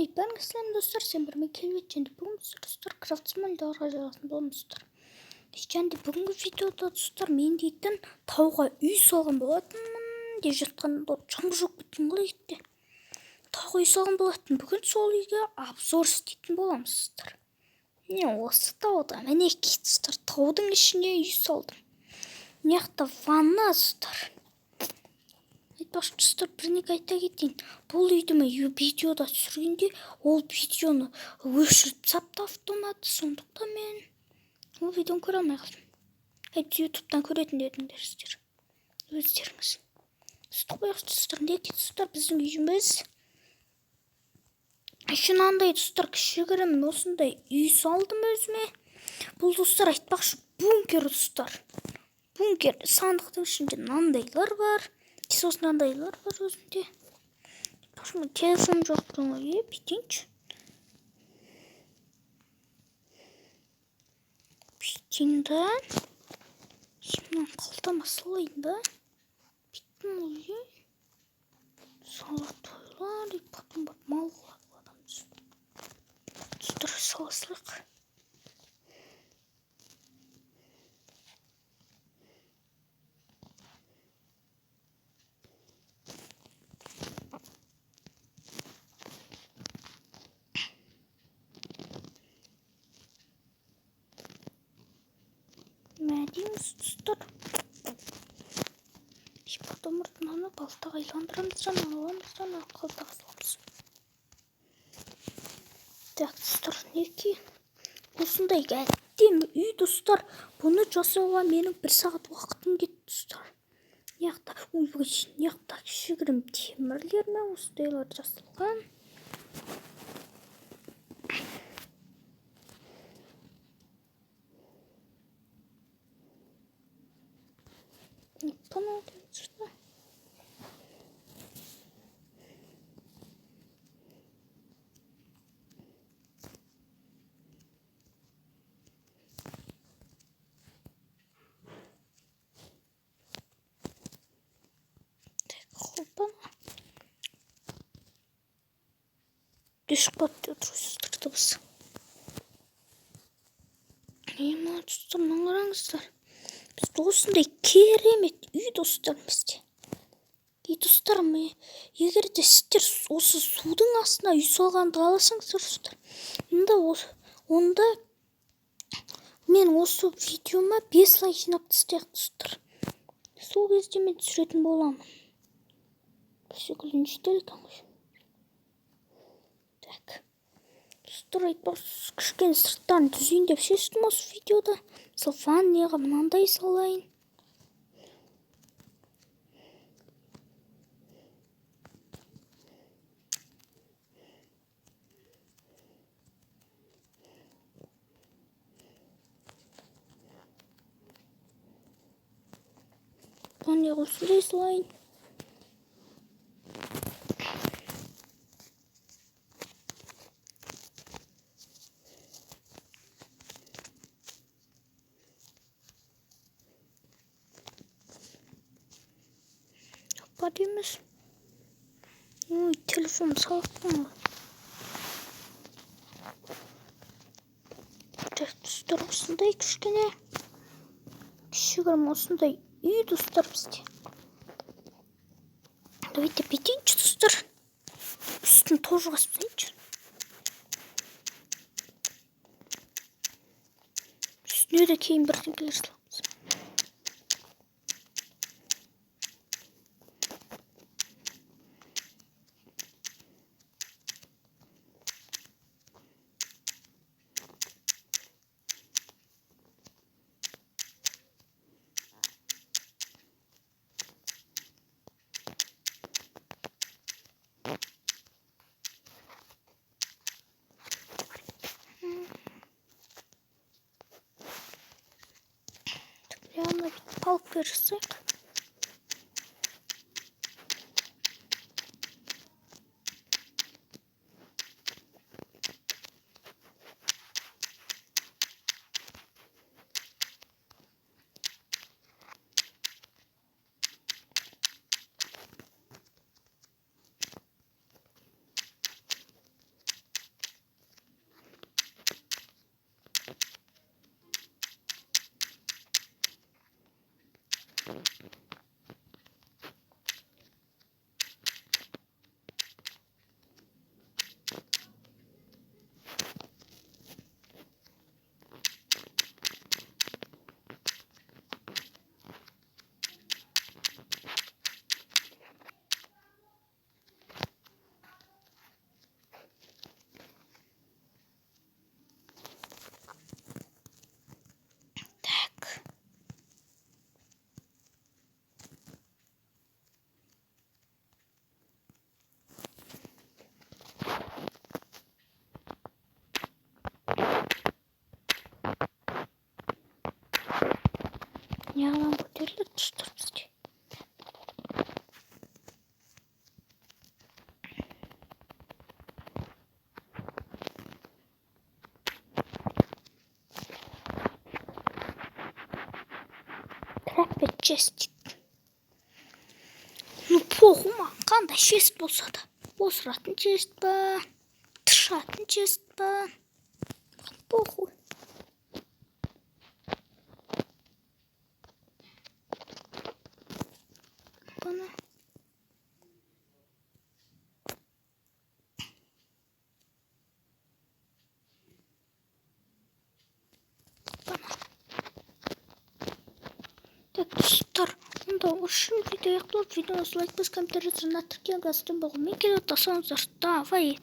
Ben sizlerle dostlar Sember'ime kelime kendi bugün dostlar Craftsman жарғажасын болмыстар. Kendi бүгінгі видеода достар мен дейтін тауға үй салған болатынмын деп жатқанда жаңбыр жауып кеткен қалай кетті. Тауға үй салған болатын. Бүгін сол үйге обзор істейтін боламыз достар. Осы тауда мінекей достар таудың ішіне үй салдым. Мына жақта ванна достар. Айтпақшы достар бірнеге айта кетейін. Бұл үйді мен видеода түсіргенде ол видеоны өшіріп тастапты автоматы, сондықтан мен ол видеоны көре алмай қалдым. Ютубтан көретін едіңдер өздеріңіз. Қояқшы достар, неге достар біздің үйіміз мынандай достар кішігірім осындай үй салдым өзіме. Бұл достар айтпақшы бункер достар. Бункер сандықтың ішінде мынандайлар бар. Сосын мынандайлар бар өзінде. Телефон жоқ ғой, бүйтейінші. Бүйтейін да. Şimdi қалтама салайын да. Бүйтім ой. Салат ойлар, потом мал қыладым. Достар саласылық. Мәдейміз достар. Потом мұртынаны балтаға иландырамыз, аламыз, қалтаға саламыз. Так, достар, неке? Осындай әдемі үй достар. Бұны жасауға менің 1 сағат уақытым кетті достар. Яқта кішігірім темірлер мен осындайлар жасалған. Düşük patlıyor dostlar dыбысы. Достар, мына қараңыздар. Біз осындай керемет үй достар бізде. Достар, егер де сіздер осы судың астына үй салғанды қаласаңыздар достар, онда мен осы видеома 5 лайк жинап тастайық достар. Сол кезде мен түсіретін боламын. Секілді нешетел екен ғой. Так. Достар, айтпақшы кішкене сырттарын түзейін деп шештім осы видеода. Сол ваннаға мынандай салайын. Ваннаға осындай салайын. Дейміз. Ой, телефон салықтың. Достар, осындай кішкене. Кішігірім осындай үй достар бізде. Давайте бетейінші достар. Үстін тоже қаспайыншы. Үстіне де кейін бірдеңкелер саламыз. Yanına bir palk verirsek. келеді достар бізде. Траппет чест. Ну похуй маған қандай чест болса да. Осыратын чест па, тышатын чест па. Похуй. Бана. Так, достар, онда үшін видео аяқталып, видеоға лайк басып, комментарий жазып, тіркелген болғанмен келіп отырсаңыздар, давай.